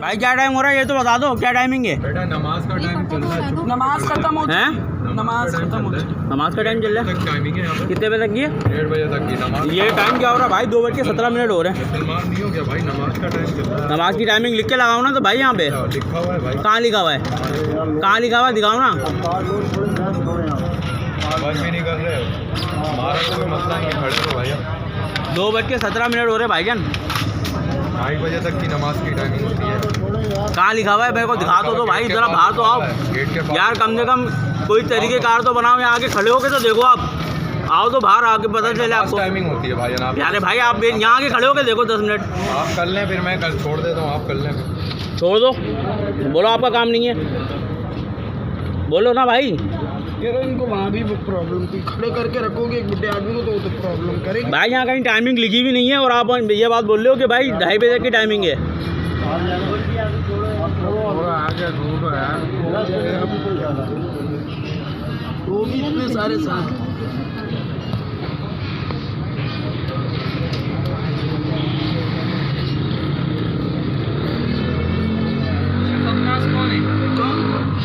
भाई क्या टाइम हो रहा है ये तो बता दो, क्या टाइमिंग है? बेटा नमाज का टाइम चल रहा है। नमाज खत्म हो हैं? नमाज खत्म हो नमाज का टाइम चल रहा है? टाइमिंग है यहाँ पर कितने बजे तक की है? 1:30 बजे तक की नमाज। ये टाइम क्या हो रहा है भाई? 2:17 हो रहे हैं। मुसलमान नहीं हो गया भाई, नमाज का टाइम चल रहा है। नमाज की टाइमिंग लिख के लगाओ ना तो भाई यहाँ पे। लिखा हुआ है भाई। कहाँ लिखा हुआ है? कहाँ लिखा हुआ है दिखाओ ना। आवाज भी नहीं कर रहे हो, हमारा कोई मसला नहीं, खड़े हो भाई। 2:17 हो रहे हैं भाईजान। 2:30 बजे तक की नमाज की टाइमिंग होती है। कहाँ लिखा हुआ है मेरे को दिखा दो तो भाई, जरा बाहर तो आओ गेट के पास। यार, कम से कम कोई तरीके कार तो बनाओ। यहाँ आके खड़े होके तो देखो, आप आओ तो बाहर आके पता चले आपको। टाइमिंग होती है भाई जनाब। यार भाई आप यहाँ आके खड़े होके देखो 10 मिनट। आप कर लें, फिर मैं कल छोड़ देता हूँ, आप कर लें। छोड़ दो, बोलो आपका काम नहीं है, बोलो ना भाई। यार इनको वहाँ भी प्रॉब्लम थी, खड़े करके रखोगे एक बुढ़े आदमी को तो वो तो प्रॉब्लम करेगी भाई यहाँ कहीं टाइमिंग लिखी भी नहीं है और आप ये बात बोल रहे हो कि भाई 2:30 बजे की टाइमिंग है। वो भी इतने सारे साथ